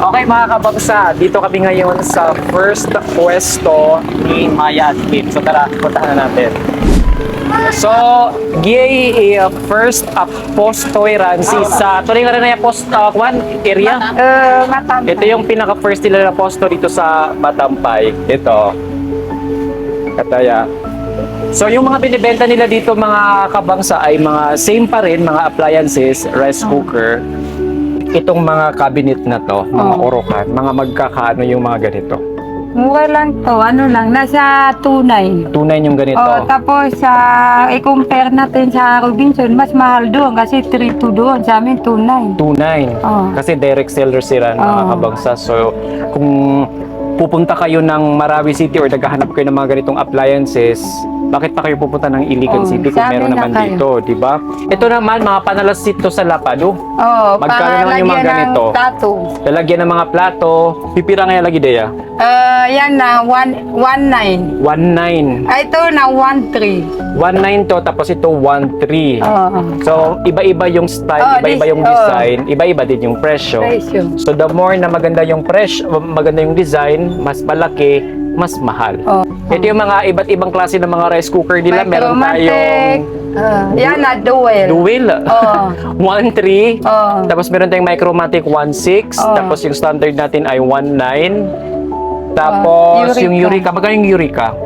Okay mga kabangsa, dito kami ngayon sa first pwesto ni Maya at Kim. So tara, puntahan na natin. So, giyay first postoy ransi sa tuloy nga rin na post kwan area. Matampay. Ito yung pinaka first nila na posto dito sa Matampay. Ito. Kataya. So yung mga binibenta nila dito mga kabangsa ay mga same pa rin, mga appliances, rice cooker. Itong mga cabinet na to, mga orokan, mga magkakaano yung mga ganito. Mura lang to, ano lang, nasa 2.9. 2.9 yung ganito. Tapos i-compare natin sa Robinson, mas mahal doon kasi 3.2 doon, sa amin 2.9. 2.9. Kasi direct seller sila mga kabangsa. So kung pupunta kayo ng Marawi City or naghahanap kayo ng mga ganitong appliances, bakit pa kayo pupunta ng Iligan City kung meron naman dito, di ba? Ito naman, mga panalasito sa Lapado. Magkano naman yung mga ganito? Plato. Lalagyan ng mga plato. Pipira nga lagi Dea? Yan na, 1.9. 1.9. Ito na 1.3. 1.9 to, tapos ito 1.3. So, iba-iba yung style, iba-iba yung design, iba-iba din yung presyo. So, the more na maganda yung presyo, maganda yung design, mas malaki, mas mahal. Ito yung mga iba't ibang klase ng mga rice cooker nila. Meron tayong yan na, dual. 1.3. Tapos meron tayong Micromatic 1.6. Tapos yung standard natin ay 1.9. Tapos yung Eureka. Magkano yung Eureka?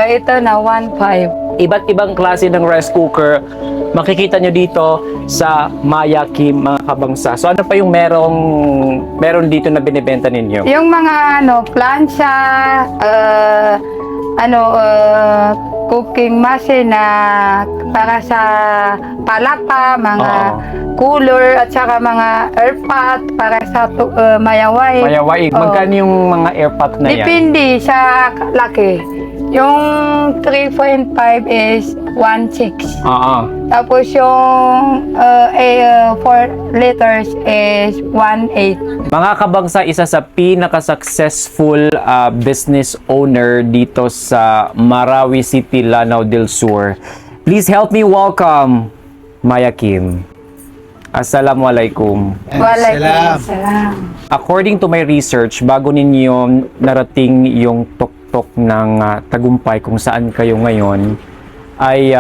Ito na 1.5. Iba't ibang klase ng rice cooker makikita nyo dito sa Maya Kim mga kabangsa. So ano pa yung meron dito na binibenta ninyo? Yung mga plancha, cooking machine na para sa palapa, mga cooler at saka mga airpot para sa mayaway. Mayaway. Magkano yung mga airpot na yan? Depende sa laki. Yung 3.5 is 1.6. Tapos yung 4 liters is 1.8. Mga kabangsa, isa sa pinaka-successful business owner dito sa Marawi City, Lanao del Sur. Please help me welcome Maya Kim. Assalamualaikum. Waalaikumsalam. According to my research, bago ninyo narating yung tuktok ng tagumpay kung saan kayo ngayon, ay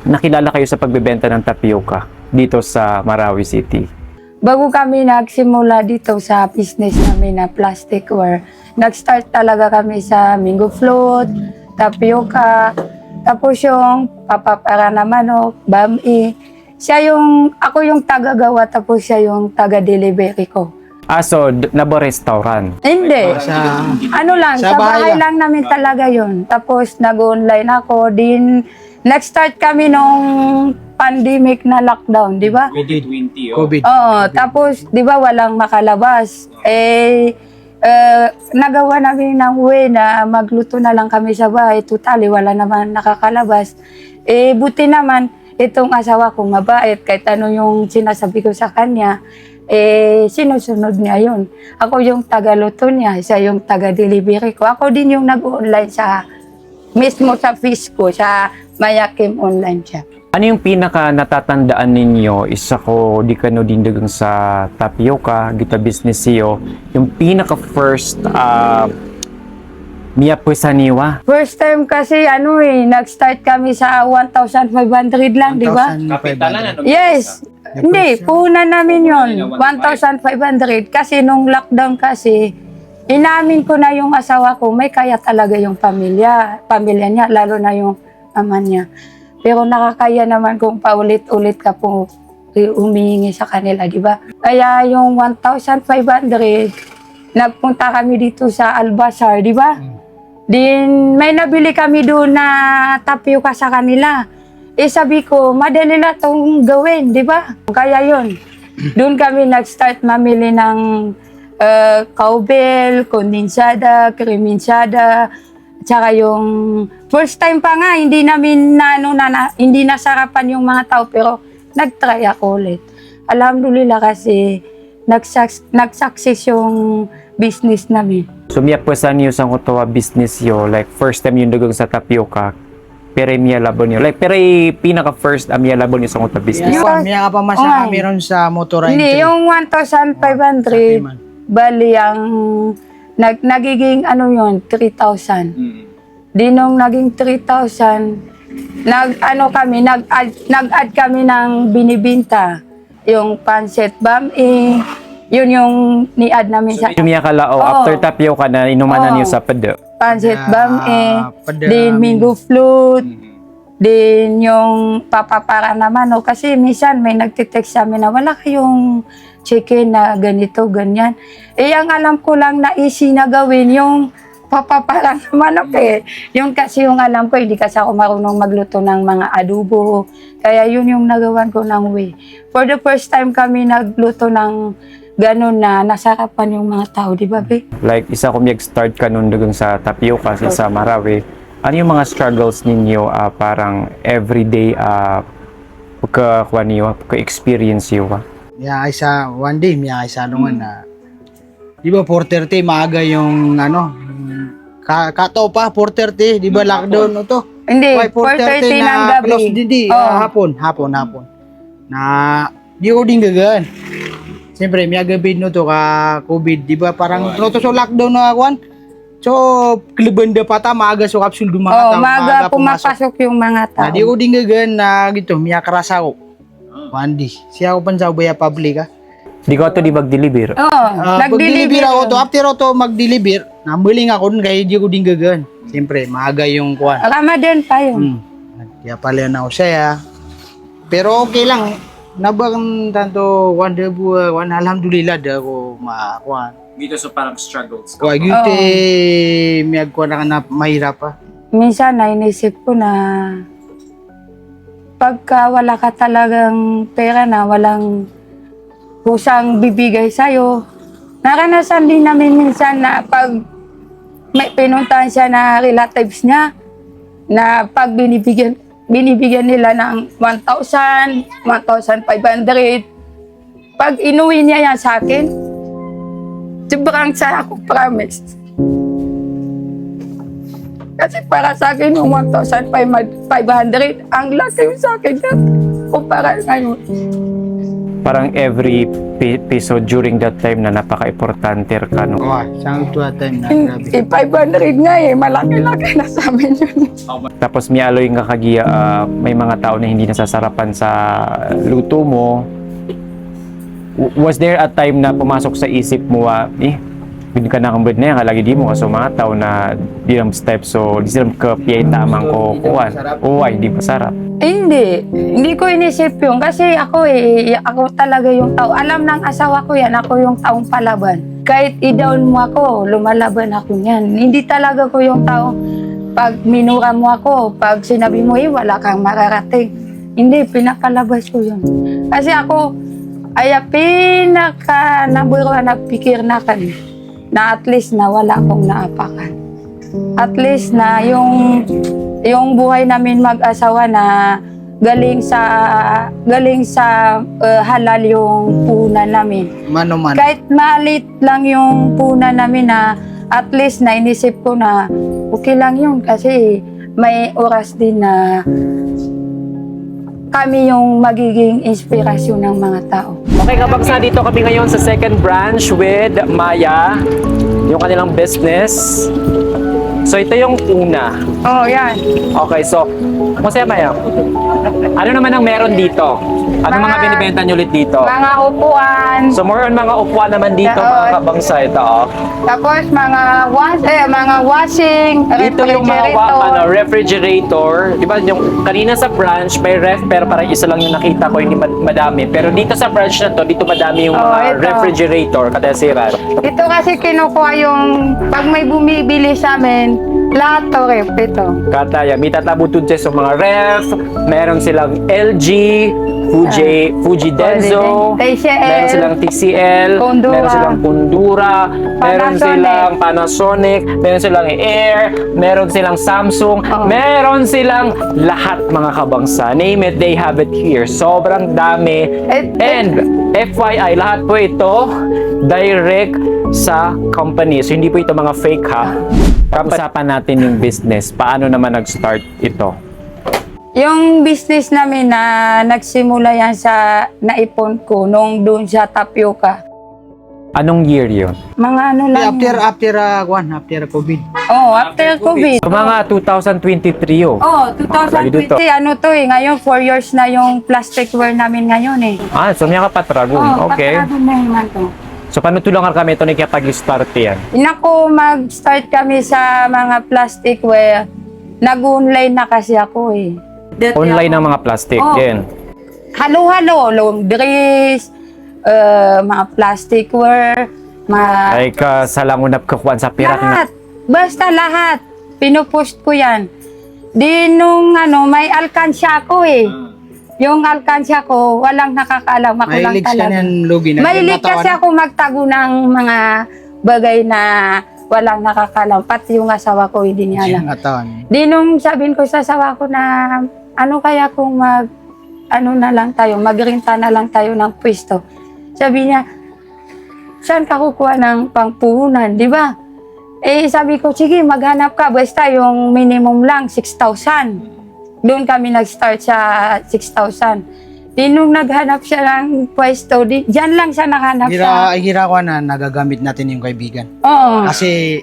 nakilala kayo sa pagbebenta ng tapioca dito sa Marawi City. Bago kami nagsimula dito sa business namin na plasticware, nag-start talaga kami sa mango float, tapioca, tapos yung papapara na manok, bami. Ako yung taga-gawa, tapos siya yung taga-delivery ko. So, nabo-restaurant? Hindi. Sa bahay lang namin talaga yun. Tapos nag-online ako, din nag-start kami nung pandemic na lockdown, di ba? COVID. Tapos, di ba, walang makalabas. Nagawa namin ng way na magluto na lang kami sa bahay. Totally, wala naman nakakalabas. Buti naman, itong asawa ko mabait, kahit ano yung sinasabi ko sa kanya, sinusunod niya yun. Ako yung taga-luto niya, siya yung taga-delivery ko. Ako din yung nag-online mismo sa fish ko, sa Maya Kim online shop. Ano yung pinaka natatandaan ninyo? Isa ko di kano dindagang sa tapioca, gita business siyo. Yung pinaka first Mia Puesaniwa. First time kasi nag-start kami sa 1,500 lang, di ba? Yes. Hindi, puhunan namin yon 1,500. Kasi nung lockdown kasi, inamin ko na yung asawa ko, may kaya talaga yung pamilya niya, lalo na yung ama niya. Pero nakakaya naman kung paulit-ulit ka po humihingi sa kanila, di ba? Kaya yung 1,500, nagpunta kami dito sa Albazar, di ba? Din may nabili kami doon na tapioca sa kanila. Sabi ko, madali na itong gawin, di ba? Kaya yun. Doon kami nag-start mamili ng cowbell, kondensada, kreminsada, tsaka yung first time pa nga, hindi namin hindi nasarapan yung mga tao, pero nag-try ako ulit. Alhamdulillah kasi nag-success yung business namin. So, Mia Puesaniwa sang kutuwa business yo, like first time yung dugang sa tapioca, pero Mia labon yo. Like, pero pinaka first Mia labon yo sang kutuwa business. Miya ka pa masama meron sa motor Hindi, yung 1,500, bali ang nagiging ano yun, 3,000. Di nung naging 3,000, nag-add kami ng binibinta. Yung pancit bami, yun yung ni-add namin sa Lumiya ka lao, after tapioca na inumanan niyo sa pado. pancit bami, pada din mango float, din yung papapara naman. O, kasi minsan may nagtitext sa amin na wala kayong chicken na ganito, ganyan. Eh, ang alam ko lang na easy na gawin yung papapara ng manok eh. Yung kasi yung alam ko, hindi kasi ako marunong magluto ng mga adobo. Kaya yun yung nagawan ko ng way. For the first time kami nagluto ng ganun na nasarapan yung mga tao, di ba, Be? Like, isa kung start ka nun doon sa tapioca, sa Marawi, ano yung mga struggles ninyo parang everyday pagka-experience yun? Miya isa one day miya isa naman na di ba 4:30 maaga yung ano kato pa 4:30 di ba lockdown no to. Hindi, Why, 4:30 ng gabi. close di hapon na di ko din gagan. Siyempre miya gabi no to ka COVID di ba parang no to so lockdown na kwan. So klubanda pa ta maaga so kapsul Oh, mga tao maaga pumapasok yung mga tao. na di ko din gagan na gito miya karasa ko. Wandi. Siya ako pan sa Ubaya Public Di ko ito di mag-deliver. Nag-deliver ako to. After ako to mag-deliver, nambiling ako dun kaya di ko din gagan. Siyempre, maaga yung kuwan. Ramadan pa yun. Kaya pala na ako siya. Pero okay lang. Nabang tanto kuwan alhamdulillah da ako makuwan. Dito so parang struggles. Kuwa gute miyag kuwan na mahirap pa. Minsan nainisip ko na pagka wala ka talagang pera na walang kusang bibigay sa'yo. Naranasan din namin minsan na pag may pinuntahan siya na relatives niya, na pag binibigyan nila ng 1,000, 1,500, pag inuwi niya yan sa akin, sobrang saya ko, promise. Kasi para sa akin yung 1,500, ang laki yung sa akin yan kumpara ngayon. Parang every piso during that time na napaka-importante ka, no? Kuwa, saan ito time na grabe. 500 nga eh, malaki-laki na sa amin yun. Tapos may aloy nga kagiya, may mga tao na hindi nasasarapan sa luto mo. Was there a time na pumasok sa isip mo, hindi ka nakambod na yan, kalagi di mo kasi mga tao na di lang step so di silang kapiyay tamang ko kuwan. Hindi masarap. Hindi ko inisip yun kasi ako talaga yung tao. Alam ng asawa ko yan, ako yung taong palaban. Kahit i-down mo ako, lumalaban ako yan. Hindi talaga ko yung tao, pag minura mo ako, pag sinabi mo, wala kang mararating. Hindi, pinapalabas ko yun. Kasi ako, number one, nagpikir na kami. Na at least na wala akong naapakan. At least na yung buhay namin mag-asawa na galing sa halal yung punan namin. Mano-mano. Kahit malit lang yung punan namin na at least na inisip ko na okay lang yun kasi may oras din na kami yung magiging inspirasyon ng mga tao. Okay, kabagsa, dito kami ngayon sa second branch with Maya, yung kanilang business. So, ito yung una. Oh, yan. Okay, so, Jose Maya, ano naman ang meron dito? Ano mga binibenta nyo ulit dito? Mga upuan. So, more on mga upuan naman dito, mga kabangsa ito. Tapos mga washing, Dito yung mga refrigerator. Di ba, yung kanina sa branch, may ref, pero parang isa lang yung nakita ko, hindi madami. Pero dito sa branch na to, dito madami yung mga ito. refrigerator, kadasiran. Ito kasi kinukuha yung, pag may bumibili sa amin, lahat to ref, ito. Kataya, may tatabutod siya sa mga ref, meron silang LG, Fuji Denso, TCL, meron silang TCL, Kondura, meron silang Kondura, meron silang Panasonic, meron silang Air, meron silang Samsung, meron silang lahat mga kabangsa. Name it, they have it here. Sobrang dami. And FYI, lahat po ito direct sa company. So hindi po ito mga fake ha. Pag-usapan natin yung business. Paano naman nag-start ito? yung business namin na nagsimula yan sa naipon ko nung doon sa tapioca. Anong year yun? Mga ano lang. After COVID. Oh, after COVID. So, mga 2023 oh. Oh, Lagi dito. 2020, ano to eh, ngayon 4 years na yung plasticware namin ngayon eh. Ah, so mga kapatragon. Oh, Okay. pataragon na naman to. So, paano tulungan kami ito na ikapag-start yan? Inako, mag-start kami sa mga plasticware. Nag-online na kasi ako eh. Online ng mga plastic. Oh. Yan. Halo-halo, laundries, mga plasticware, mga... Ay ka sa langunap kakuan sa pirak na. Lahat. Basta lahat. Pinupost ko yan. Di nung ano, may alkansya ako eh. Yung alkansya ko, walang nakakaalam. Ako lang Mahilig ka talaga. niyan, Lugi. Mahilig kasi ako magtago ng mga bagay na walang nakakaalam. Pati yung asawa ko, hindi niya alam. Di nung sabihin ko sa asawa ko na ano kaya kung ano na lang tayo, magrenta na lang tayo ng pwesto. Sabi niya, saan ka kukuha ng pangpuhunan, di ba? Eh sabi ko, sige maghanap ka, basta yung minimum lang 6,000. Doon kami nag-start sa 6,000. Di nung naghanap siya ng pwesto, diyan lang siya naghanap sa... Hira ko na nagagamit natin yung kaibigan. Oo. Kasi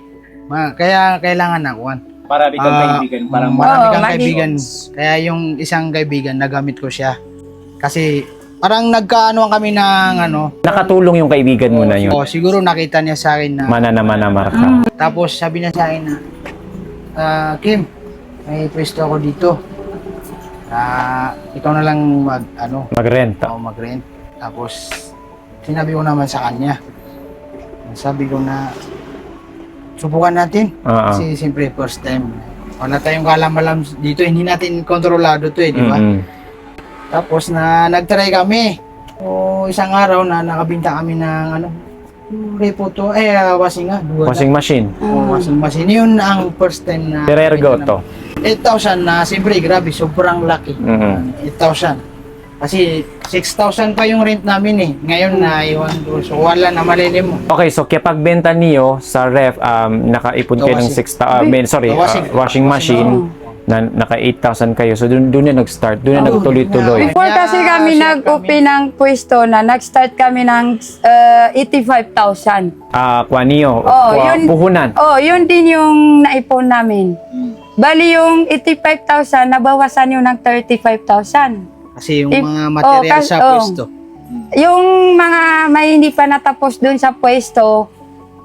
kaya kailangan na kuan. Marami kang kaibigan. Parang Marami Oo, kang mali. kaibigan. Kaya yung isang kaibigan, nagamit ko siya. Kasi parang nagkaanoan kami ng ano. nakatulong yung kaibigan mo na yun. Siguro nakita niya sa akin na. Mana marka. Tapos sabi niya sa akin na, Kim, may pwesto ako dito. Ikaw na lang Magrenta. mag-rent. Tapos sinabi ko naman sa kanya. Sabi ko na subukan natin. Kasi siyempre first time. Wala tayong kalam-alam dito. Hindi natin kontrolado to di ba? Tapos nag-try kami. Isang araw na nakabinta kami ng repo to. Washing Washing machine. Washing machine. Yun ang first time na Perergo to. 8,000 na siyempre grabe, sobrang laki. 8,000. Kasi 6,000 pa yung rent namin eh. Ngayon na iwan ko. So wala na malilim mo. Okay, so kapag benta niyo sa ref, nakaipon kayo ng 6,000, washing machine, na naka 8,000 kayo. So doon na nag-start, doon na nagtuloy-tuloy. Before kasi kami nag-open ng pwesto na, nag-start kami ng 85,000. Kuha niyo, puhunan. Yun din yung naipon namin. Bali yung 85,000, nabawasan yun ng 35,000. Kasi yung mga material sa pwesto. Yung mga may hindi pa natapos dun sa pwesto,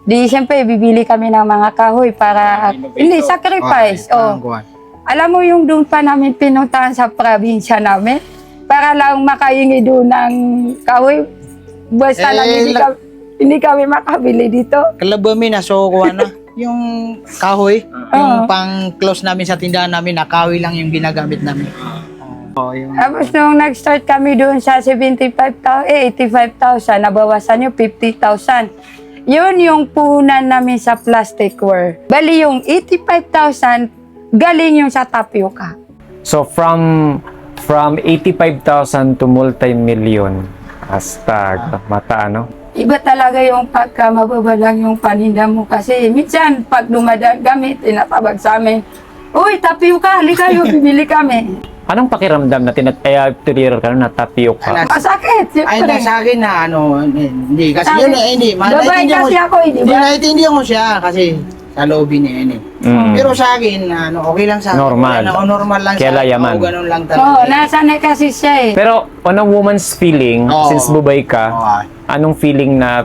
di siyempre bibili kami ng mga kahoy para, hindi, sacrifice. Alam mo yung doon pa namin pinuntahan sa probinsya namin, para lang makahingi doon ng kahoy. Basta lang hindi kami makabili dito. Kalabami na, so kuha na. Yung kahoy, yung pang-close namin sa tindahan namin, na kahoy lang yung ginagamit namin. Tapos nung nag-start kami doon sa 85,000, nabawasan yung 50,000. Yun yung puhunan namin sa plasticware. Bali yung 85,000, galing yung sa tapioca. So from 85,000 to multi-million. Hashtag, mata ano? Iba talaga yung pagka mababa lang yung paninda mo kasi minsan pag dumadaan kami, tinatabag sa amin, uy, tapioca, halika kayo, bibili kami. Anong pakiramdam na tinatiriral ka na tapioca? Masakit, Ay, siyempre. sa akin na hindi. Kasi yun hindi. Babae kasi ako, di ba? Naiintindihan ko siya kasi sa loobin niya yun Pero sa akin, okay lang sa akin. Normal. Normal lang Kaya sa akin. yaman. Ganun lang talaga. Oo, nasanay kasi siya eh. Pero on a woman's feeling, since bubay ka, anong feeling na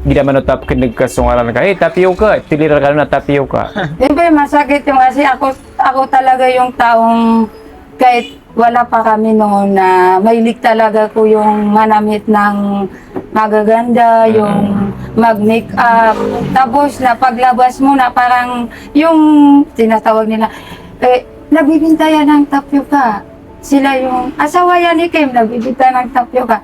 di naman utap ka nagkasungaran ka, tapioca, tiliral ka na tapioca. Siyempre, masakit yung kasi ako talaga yung taong kahit wala pa kami noon na mahilig talaga ko yung manamit ng magaganda, yung mag-make up. Tapos na paglabas mo na parang yung tinatawag nila, nabibinta yan ng tapioca. Sila yung asawa yan ni Kim, nabibinta ng tapioca.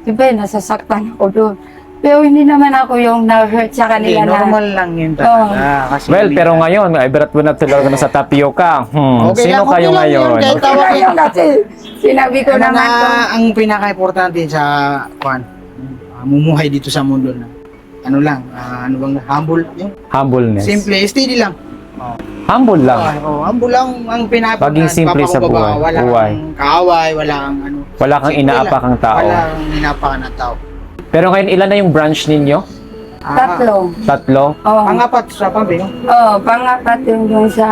Siyempre, nasasaktan ako doon. Pero hindi naman ako yung na-hurt sa kanila na. Normal lang yun talaga. Kasi Well, pero ngayon, ay berat mo na talaga na sa tapioca. Okay Sino lang, kayo okay lang ngayon? yun, kahit Kaya yun kasi sinabi ko ano naman to. na ang pinaka-importante sa mumuhay dito sa mundo na ano bang humble yung Humbleness. simple, steady lang. Humble lang. Humble lang ang pinapakanan. Paging simple sa buhay. Wala kang kaaway, wala kang Wala kang simple inaapak lang. ang tao. Wala kang inaapakan ng tao. Pero ngayon, ilan na yung branch ninyo? Tatlo? Oh. Pangapat sa pampi, no? Oh, pangapat yung dun sa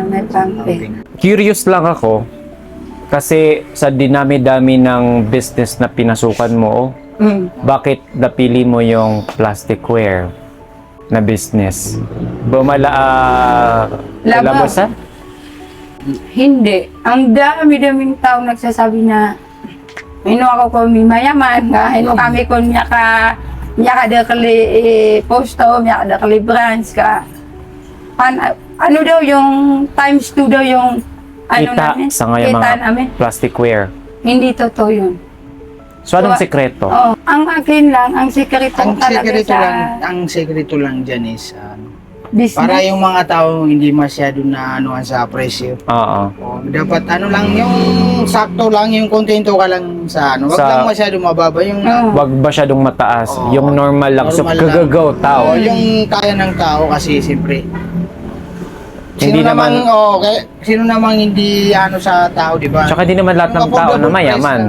may pampi. Curious lang ako kasi sa dinami-dami ng business na pinasukan mo, bakit napili mo yung plasticware na business? Bumala labasan? Hindi. Ang dami-daming tao nagsasabi na ako kami mayaman, kami kung niya dakali posto, niya dakali branch ka. Ano daw yung times 2 daw yung Kita sa ngayon mga namin. plasticware. Hindi totoo yun. So anong sekreto? Oh, ang akin lang, ang sekreto talaga Ang sekreto lang dyan is, business. para yung mga tao hindi masyado na anuhan sa presyo. Oo. Dapat lang yung sakto lang, yung kontento ka lang sa wag lang masyado mababa yung Wag masyadong mataas. Oo. Yung normal lang. So, Normal lang. gagagaw tao. yung kaya ng tao kasi siyempre. Hindi Sino namang hindi sa tao, di ba? Tsaka di naman lahat ng tao na mayaman.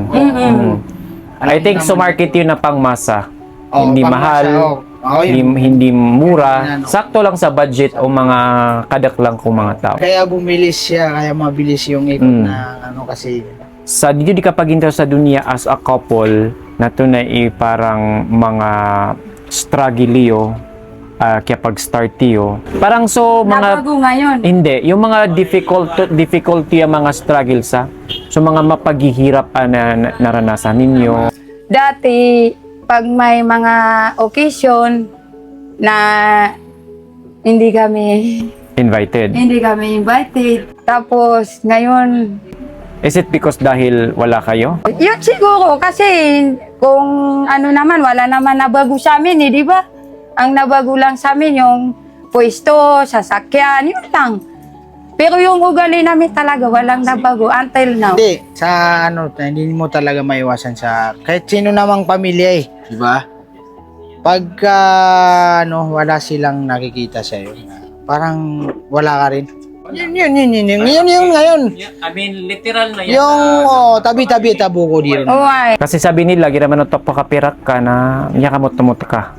I think so market yun na pangmasa. Hindi mahal, hindi mura. Sakto lang sa budget o mga kadaklang kong mga tao. Kaya bumilis siya, kaya mabilis yung ikot na kasi. Sa dito di kapag into sa dunia as a couple, na to na parang mga struggle kaya pag-start yo. Parang so mga Nabago ngayon. hindi, yung mga difficulty ang mga struggles so mga mapaghihirap na naranasan ninyo. Dati, pag may mga occasion na hindi kami Invited. invited. Tapos, ngayon, Is it because dahil wala kayo? yun siguro kasi kung ano naman, wala naman nabago sa amin di ba? Ang nabago lang sa amin yung pwesto, sasakyan, yun lang. Pero yung ugali namin talaga, walang nabago until now. Hindi, sa hindi mo talaga maiwasan sa kahit sino namang pamilya di ba? Pagka wala silang nakikita sa iyo, parang wala ka rin. Yun ngayon. I mean, literal na Yung tabi-tabi tabo ko din. Oh, ay. Kasi sabi nila, ginaman ng pakapirak ka na niya kamot-tumot ka.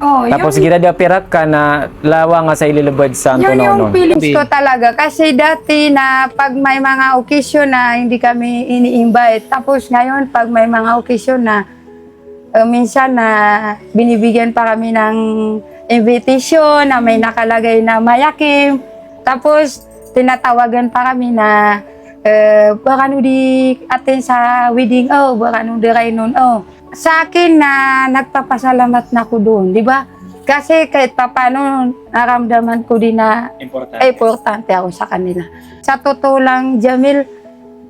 Oh, Tapos gira dia pirak ka na lawa nga sa ililubad sa yun yung Antononon. feelings ko talaga. Kasi dati na pag may mga occasion na hindi kami ini-invite. Tapos ngayon, pag may mga occasion na minsan na binibigyan pa kami ng invitation na may nakalagay na mayakim. Tapos tinatawagan pa kami na baka no di atin sa wedding baka no di ray nun Sa akin na nagpapasalamat na ko doon, di ba? Kasi kahit papano naramdaman ko din na importante ako sa kanila. Sa totoo lang, Jamil,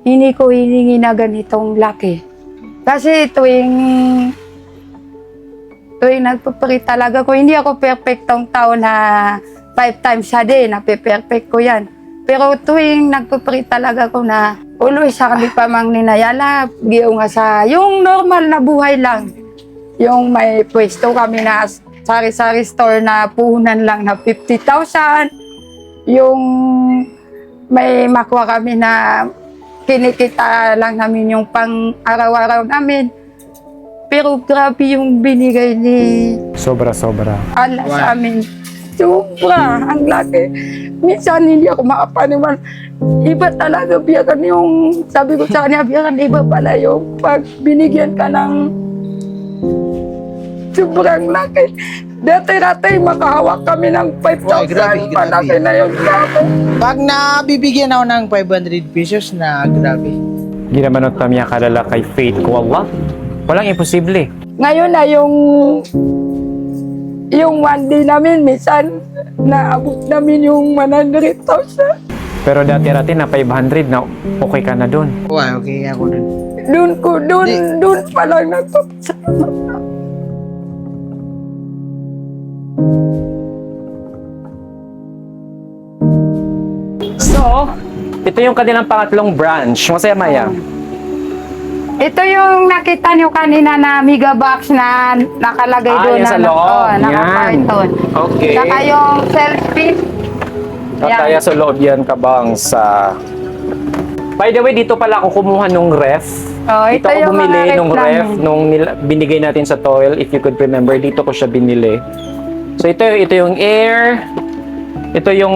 hindi ko hiningi na ganitong laki. Kasi tuwing nagpapari talaga ko, hindi ako perfectong tao na 5 times a day, nape-perfect ko yan. Pero tuwing nagpapari talaga ko na always sa kami pa mang ninayala, giyo nga sa yung normal na buhay lang. Yung may pwesto kami na sari-sari store na puhunan lang na 50,000. Yung may makuha kami na kinikita lang namin yung pang araw-araw namin. Pero grabe yung binigay ni Sobra-sobra. Allah sa amin. Sobra, ang laki. Minsan hindi ako makapaniwala. Iba talaga, biyakan yung, sabi ko sa kanya, biyakan iba pala yung pag binigyan ka ng sobrang laki. Dati makahawak kami ng 5,000. Malaki na yung laki. Pag nabibigyan ako ng 500 pesos na grabe. Ginamanot tamya kalala kay faith ko Allah. Walang imposible. Ngayon na yung one day namin, minsan naabot namin yung 100,000. Pero dati-dati na 500 na okay ka na doon. Okay ako dun. Doon pa lang nagpapasalamat na. So, ito yung kanilang pangatlong branch. Masaya Maya. Ito yung nakita nyo kanina na mega box na nakalagay doon yan sa loob. nakakarton. Okay. Saka yung selfie. Tataya sa loob yan kabang sa... By the way, dito pala ako kumuha nung ref Oh, Dito ito ako yung mga bumili ref nung ref, namin. nung binigay natin sa toil, if you could remember, dito ko siya binili. So ito yung air, ito yung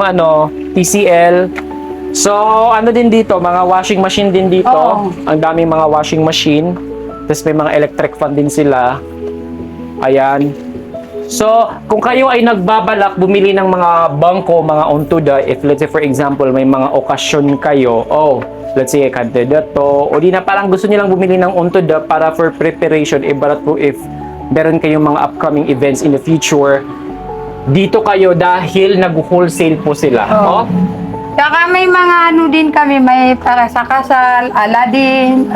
TCL. So ano din dito, mga washing machine din dito. Oo. Ang daming mga washing machine. Tapos may mga electric fan din sila. Ayan. So, kung kayo ay nagbabalak bumili ng mga bangko, mga ontuda, if let's say for example, may mga okasyon kayo, let's say kandidato, o di na parang gusto nilang bumili ng ontuda para for preparation, ibarat po if meron kayong mga upcoming events in the future, dito kayo dahil nag-wholesale po sila. Oo. Saka may mga din kami, may para sa kasal, Aladdin,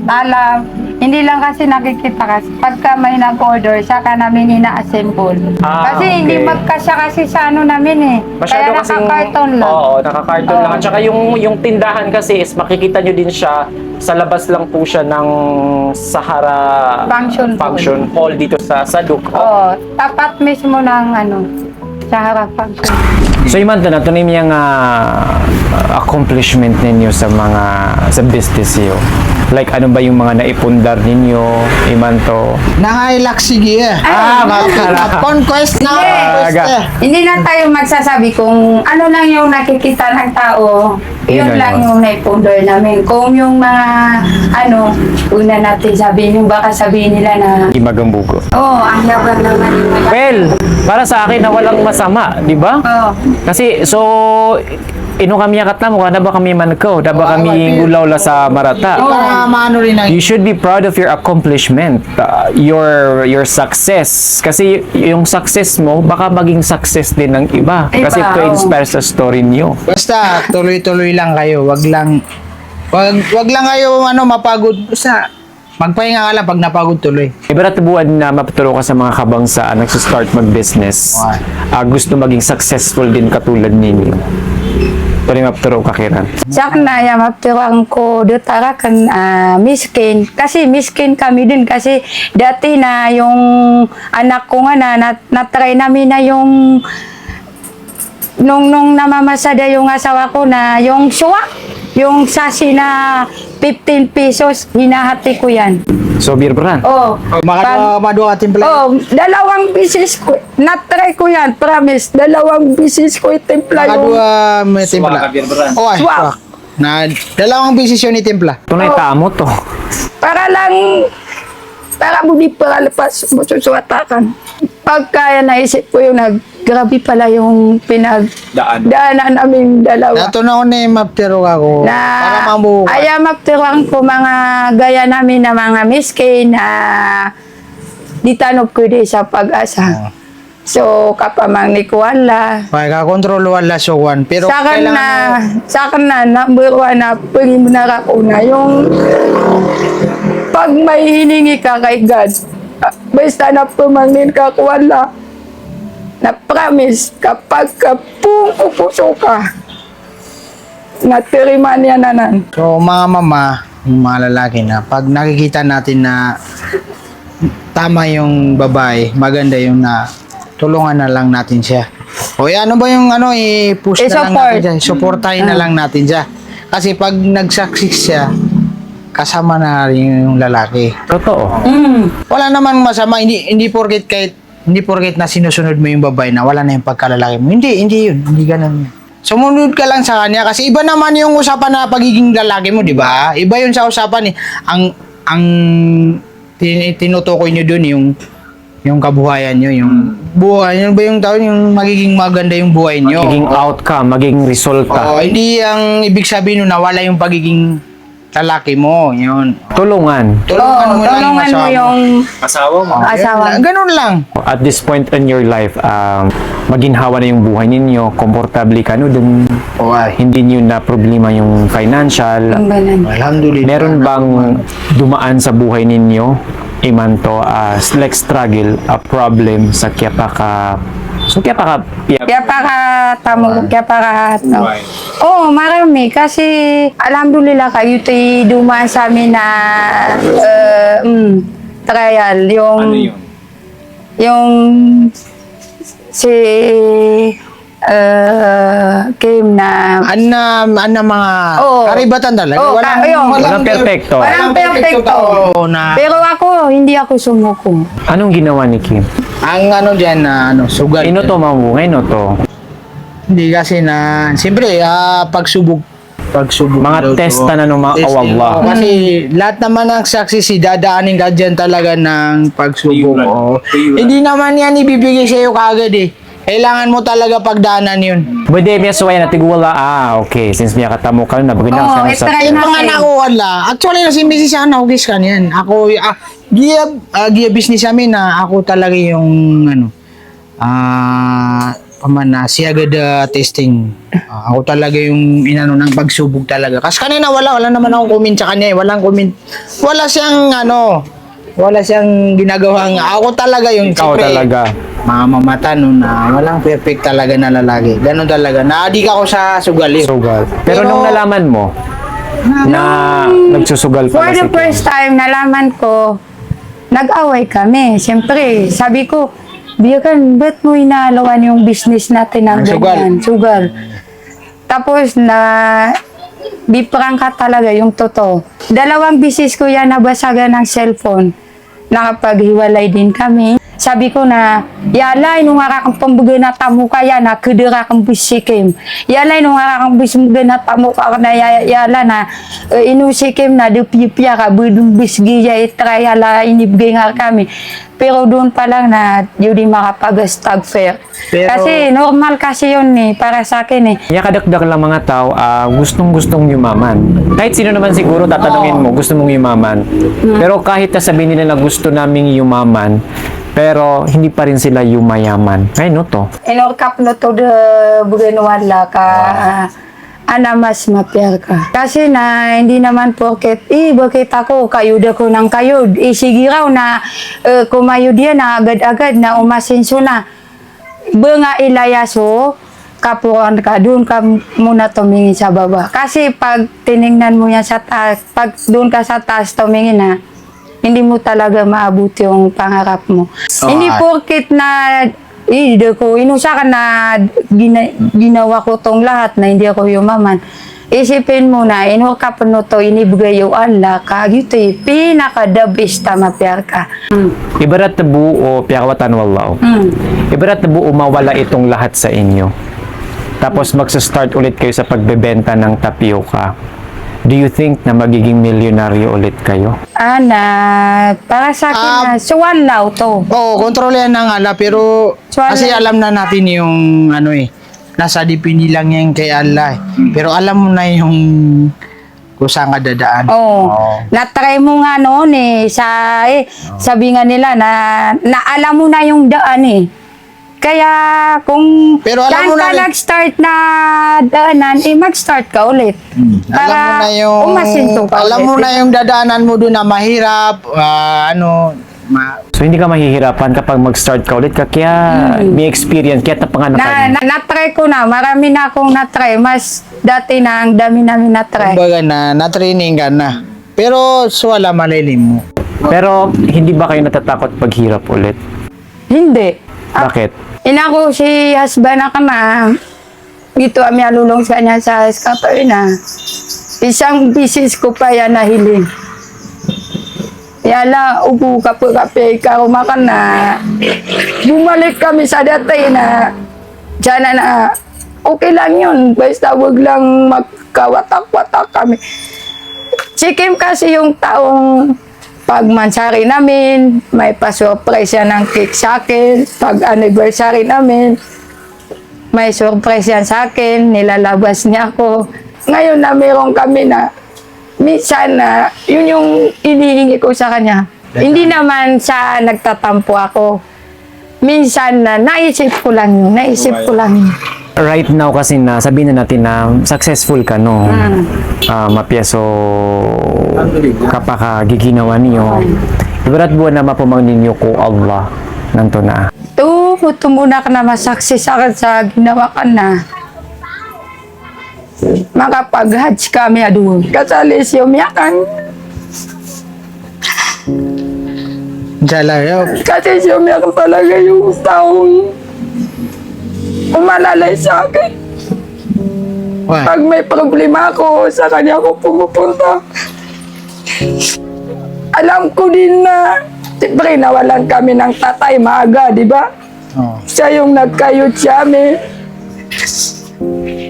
alam. Hindi lang kasi nakikita kasi pagka may nag-order, saka namin ina-assemble. Kasi hindi okay. magkasya kasi sa namin eh. Masyado Kaya kasing- naka-carton lang. Oo, naka-carton Oo. lang. At saka yung tindahan kasi is makikita nyo din siya, sa labas lang po siya ng Sahara Function Hall dito sa Saduk. Oo, tapat mismo ng sa harapan ko. So Imanto, na tunay niyang accomplishment ninyo sa business niyo. Like ano ba yung mga naipundar ninyo, Imanto? Nakailak sige. Conquest na conquest. Hindi na tayo magsasabi kung ano lang yung nakikita ng tao. Yun Yun lang yun. yung naipundar namin. Kung yung mga una natin sabihin, yung baka sabihin nila na Imagambugo. ang yaman naman yung mga. Well, para sa akin na walang masama, di ba? Oo. Kasi, ino kami yakat na mukha na ba kami mankaw? Na ba kami gulaw la sa marata? Para maano rin ang You should be proud of your accomplishment, your success. Kasi yung success mo, baka maging success din ng iba. Iba, Kasi to inspire sa story niyo. basta tuloy-tuloy lang kayo. Wag lang kayo mapagod. Basta magpahinga ka lang pag napagod tuloy. Ibarat buwan na mapaturo ka sa mga kabangsaan, nagsistart mag-business, gusto maging successful din katulad ninyo. Pwede mapaturo ka, Kiran. Sak na ya maptirang ko dutara kan miskin kasi miskin kami din kasi dati na yung anak ko nga na-try namin na yung nung namamasada yung asawa ko na yung suwa yung sasi na 15 pesos hinahati ko yan. So, beer brand. Oh. Mado ka timpla. Oh, dalawang bisis ko. Na-try ko yan, promise. Dalawang bisis ko itimpla yung May timpla. Oh, ay, Swak. swak. Na dalawang beses yun ni timpla. Tunay tamo to. para budi para lepas susuwatakan. Pagkaya naisip ko yung grabe pala yung pinagdaanan namin dalawa. Nato na ko ni maptero ako. Para mamuha. Aya maptiruan ko mga gaya namin na mga miskin na ditanop ko di sa pag-asa. So, kapamang ni Kuala. Kaya ka-control wala suwan. Pero Sa kailangan na, number one na preliminary ko na yung pag may hiningi ka kay God, basta na pumangin ka Kuala, na promise kapag puso ka, natiriman niya nanan. So mga mama, yung mga lalaki na pag nakikita natin na tama yung babae, maganda yung na tulungan na lang natin siya. O ano ba yung i-push na lang natin siya, supportahin na lang natin siya. Kasi pag nag-success siya, kasama na rin yung lalaki. Totoo. Wala namang masama, hindi porket na sinusunod mo yung babae na wala na yung pagkalalaki mo. Hindi ganun. Sumunod ka lang sa kanya kasi iba naman yung usapan na pagiging lalaki mo, di ba? Iba yun sa usapan ang tinutukoy nyo dun yung kabuhayan nyo, yung buhay nyo ba yung taon, yung magiging maganda yung buhay nyo. Magiging outcome, magiging resulta. Oo, hindi ang ibig sabihin nun na wala yung pagiging lalaki mo, yun. Tulungan. Tulungan mo lang yung tulungan mo asawa mo. yung Asawa mo. asawa. Ganun lang. At this point in your life, maginhawa na yung buhay ninyo, komportable ka no dun. Hindi nyo na problema yung financial. Ang ganun. Alhamdulillah. Meron bang dumaan sa buhay ninyo, Imanto, like struggle, a problem sa kaya pa ka Kaya para no. Oo, marami. Kasi, alhamdulillah, kayo tayo dumaan sa amin na trial. Yung si Kim na mga Oo. karibatan talaga. Oo, Walang perfecto. Walang perfecto. tao na Pero ako, hindi ako sumuko. Anong ginawa ni Kim? ang ano diyan na sugal. Ino to mamungay no to. Hindi kasi na siyempre pagsubok Mga daw to. testa na ng mga Testing. kawawwa. Oo, kasi lahat naman ng success dadaanin ka dyan talaga ng pagsubok. Oo. Hindi naman yan ibibigay sa iyo kagad eh. Kailangan mo talaga pagdaanan yun. Pwede miya suway na tiguwala. Since miya katamo ka na bagandang Oo, sa try Yung natin. mga nakuwala, actually na si Mrs. Ana Hugis ka niyan. Ako, gia business namin na ako talaga yung pamana siya agad testing. Ako talaga yung inano ng pagsubok talaga. Kasi kanina wala naman akong comment sa kanya eh. Walang comment. Wala siyang ginagawang ako talaga yung Ikaw siyempre, talaga. mamamata no na walang perfect talaga na lalaki. Ganun talaga. Naadik ako sa sugal eh. Sugal. Pero nung nalaman mo na nagsusugal For pala si the Kim. first time, nalaman ko, nag-away kami. Siyempre, sabi ko, Biyakan, ba't mo inaalawan yung business natin ng Ang sugal. ganyan? Sugal. Tapos biprang ka talaga yung totoo. 2 bisis ko yan nabasagan ng cellphone. Nakapaghiwalay din kami. Sabi ko na, yalay nung arakang pambaga na tamo ka yan, na kedera kang bisikim. Yalay nung arakang bismaga na tamo ka na yala na, inusikim na, dupipya ka, budong bisgiya, itry hala, inibigay nga kami. Pero doon pa lang na, yun di makapag-stag fair. Pero- Kasi normal kasi yun eh, para sa akin eh. Kaya kadagdag lang mga tao, gustong-gustong yumaman. Kahit sino naman siguro tatanungin mo, gusto mong yumaman. Pero kahit sabihin nila na gusto naming yumaman, pero hindi pa rin sila yumayaman. Ay, no to. Inorkap no to de bugenwala ka mas mapiar ka. Kasi na hindi naman porket, bakit ako, kayod ako ng kayod. Sige raw na kumayod yan na agad-agad na umasinso na. Nga ilayaso, kapuran ka, doon ka muna tumingin sa baba. Kasi pag tiningnan mo yan sa taas, pag doon ka sa taas tumingin na, hindi mo talaga maabot yung pangarap mo. Hindi porket na inusa ka na ginawa ko tong lahat na hindi ako yumaman. Isipin mo na, inurkap no to, inibigay yung Allah ka, ito pinaka-the best mapiar ka. Ibarat na buo, piyakawatan wallaw. Ibarat na buo, mawala itong lahat sa inyo. Tapos magsa-start ulit kayo sa pagbebenta ng tapioca. Do you think na magiging milyonaryo ulit kayo? Para sa akin na, suwalaw to. Oo, kontrol yan ng ala pero So, kasi alam na natin yung nasa dipindi lang yan kay Allah eh. Pero alam mo na yung kung saan ka dadaan. Oo. Na-try mo nga noon sabi nga nila na alam mo na yung daan eh. Kaya kung Pero alam saan mo na ka rin- nag-start na daanan, mag-start ka ulit. Alam mo na yung umasinto ka alam ulit. mo na yung dadaanan mo doon na mahirap, So, hindi ka mahihirapan kapag mag-start ka ulit. Kaya may experience, kaya tapanganak ka niya. Na-try ko na, marami na akong na-try. Mas dati na, ang dami namin na-try. kumbaga na-training ka na. Pero wala malilim mo. Pero, hindi ba kayo natatakot paghirap ulit? Hindi. Bakit? Inako si husband na ka na, ito kami alulong sa kanya sa eskatoy na, isang bisis ko pa yan nahiling. Yala, upo kape, karumakan na, bumalik kami sa dati na, sana na, okay lang yun, basta wag lang magkawatak-watak kami. Si Kim kasi yung taong pag-mansari namin, may pa-surprise yan ng cake sa akin. Pag-anniversary namin, may surprise yan sa akin. Nilalabas niya ako. Ngayon na meron kami na, minsan na, yun yung inihingi ko sa kanya. Hindi naman sa nagtatampo ako. Minsan na, naisip ko lang yun. Right now kasi na, sabihin na natin na successful ka, no? Mapyeso kapakagiginawa niyo. Ibarat buwan na mapumang ninyo ko Allah ng tuna. Tumuna ka na masaksis sa ginawa ka na. Makapag-hajj kami doon. Kasali siya umiyakan. Talaga. Kasi siya umiyakan talaga yung taong umalalay sa akin. Why? Pag may problema ako, sa kanya ako pumupunta. Alam ko din na, siyempre nawalan kami ng tatay maaga, di ba? Oh. Siya yung nagkayot sa amin.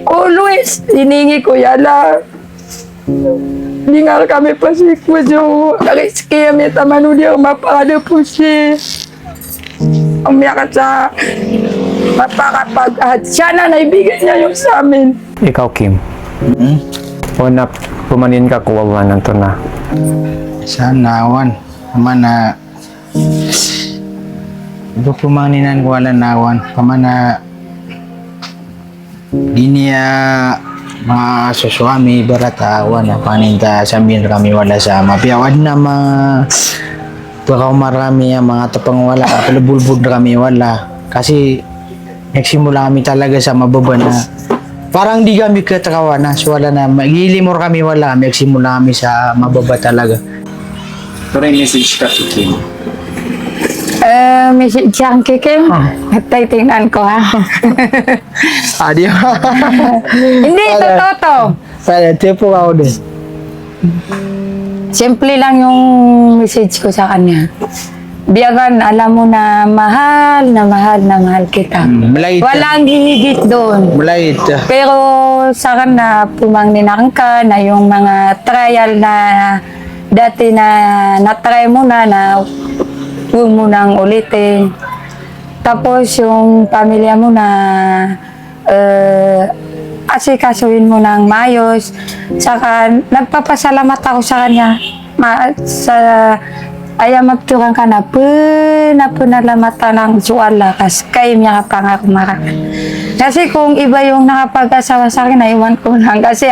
Always, hiningi ko yala. Hindi nga kami pasikwaso. Nariski kami taman ulit mapakada po siya. Umiyakat sa mapakapag-at. Siya na naibigay niya yung sa amin. Ikaw, Kim. Hmm? Una, pumanin ka, kuwawa ng to na. Sana awan. Pamana ito kumaninan ko wala nawan. Pamana ginia mga susuami baratawan na paninta sabihin kami wala sa mapiawad na baka marami ang mga tapang wala palubulbud kami wala kasi nagsimula kami talaga sa mababa na parang di kami katakawan na so wala na magilimor kami wala nagsimula kami sa mababa talaga. Pero yung message ka, Kim. Message siyang kikim. Titingnan ko ha. Adio. Hindi, totoo to. Pwede, tipo ako din. Simple lang yung message ko sa kanya. Biyagan, alam mo na mahal kita. Malait. Walang hihigit doon. Malait. Pero sa akin na pumangninang ka na yung mga trial na dati na na-try mo na huwag mo nang ulitin. Tapos yung pamilya mo na asikasuhin mo ng mayos. Saka nagpapasalamat ako sa kanya. Ayaw magtukan ka na punalamatan ng suwala kas kayo niya kapangako marami. Kasi kung iba yung nakapag-asawa sa akin, naiwan ko lang. Kasi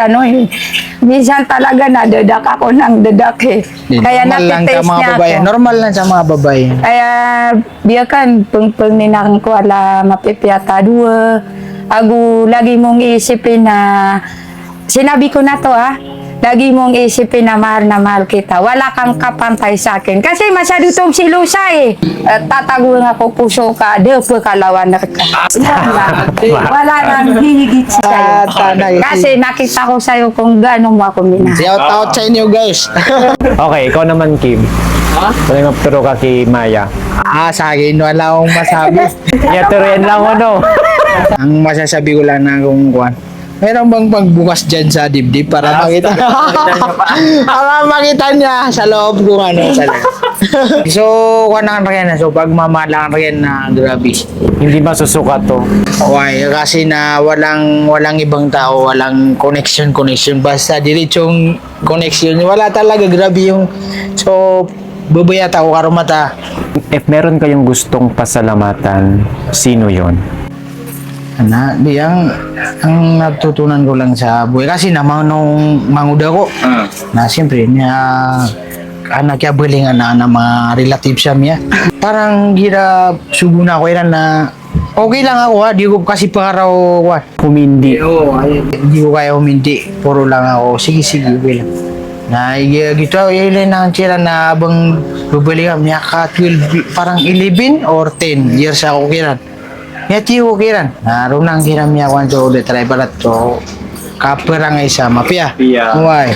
minsan talaga nadadak ako ng dadak eh. Kaya Normal lang sa natitaste mga niya babae. ako. Normal lang sa mga babae. Kaya biyakan, pung ninakang ko ala mapipiyata dua. Agu lagi mong isipin na, sinabi ko na to lagi mong isipin na mahal kita. Wala kang kapantay sa akin. Kasi masyado itong silusa eh. Tatago nga ko puso ka, depo kalawan na ka. Wala nang hihigit sa'yo. Tanay. Kasi nakita ko sa'yo kung gaano mo ako minahal. Shout out sa inyo guys. Okay, ikaw naman, Kim. Pwede magturo ka kay Maya. Sa akin wala akong masabi. Yaturuin lang ano. Ang masasabi ko lang na kung kuwan. Meron bang pagbukas dyan sa dibdib para makita? Para makita niya sa loob kung ano sa loob. So, kuwan ang rin na. So, pagmamalang rin na grabe. Hindi masusukat to. Okay, kasi na walang ibang tao, walang connection. Basta diretsong connection. Wala talaga, grabe yung... So, bubayat ako karumata. If meron kayong gustong pasalamatan, sino yon? Ang natutunan ko lang sa buhay kasi naman nung manguda ko na siyempre niya anak kaya balingan na mga relatives siya parang gira subo na ako na okay lang ako di ko kasi pangaraw Humindi. di ko kaya humindi puro lang ako sige okay lang na gitu ilan ang tira na abang babalingan niya ka 12 parang 11 or 10 years ako kiran niya tiyo kiran. Narunang kiram niya kung so ulit try balat to. Kaperang isa mapia. Why?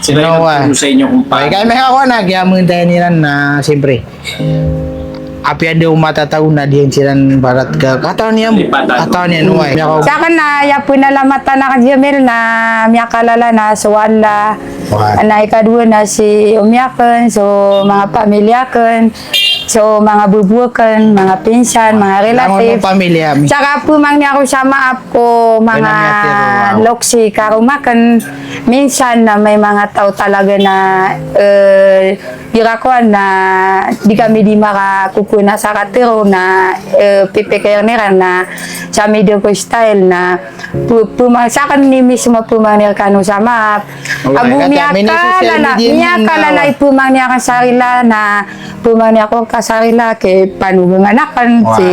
Sino yung nagturo sa inyo kung paano? Kaya may ako na kaya mo tayo nilan na siyempre. Api ada matatao na diyan silan barat ka. Kataon niya nuway. Sa akin na yapon na lamatan na Jamil na miyakalala na suwala. Na ikadua na si umyakan, so mga pamilyakan, so mga bubukan, mga pinsan, mga relative. Pamilya. Tsaka po mang niya ako sa maap ko, mga loksi karumakan. Minsan na may mga tao talaga na dirakuan na di kami di makakukuna sa katiro na pipikirniran na sa media ko style na sa akin ni mismo pumangniya kano sa maap. Niya kalala pumangniya ka sarila na pumangniya ko kasarila kay panugang anakan si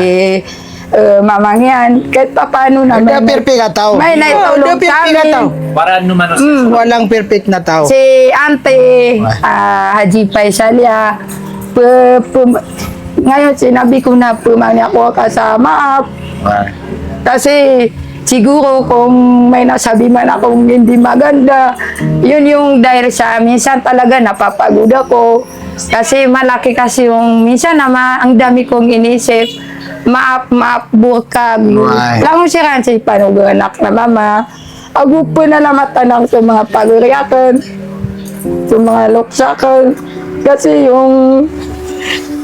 mamangyan kahit pa paano na may naitulong sa amin. Para naman Walang perfect na tao. Si Ante Haji Paisalia ngayon sinabi ko na pumangniya ko kasama Kasi siguro kung may nasabi man akong hindi maganda, yun yung dahil sa minsan talaga napapagod ako. Kasi malaki kasi yung minsan ang dami kong inisip, maap bukag. Right. Lang mo siya kasi panuganak na mama. Ako po na lamatan sa mga paguriyakan, sa mga luksakan. Kasi yung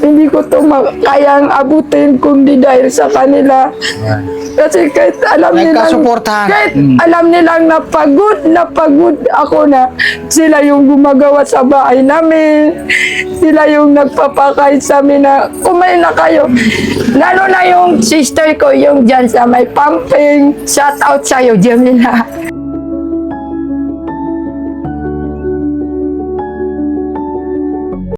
hindi ko to kayang abutin kung di dahil sa kanila. Kasi kahit alam nilang, Nagkasuportahan. kahit alam nilang na pagod ako na sila yung gumagawa sa bahay namin. Sila yung nagpapakain sa amin na kumain na kayo. Lalo na yung sister ko, yung dyan sa may pumping. Shout out sa'yo, Jamila.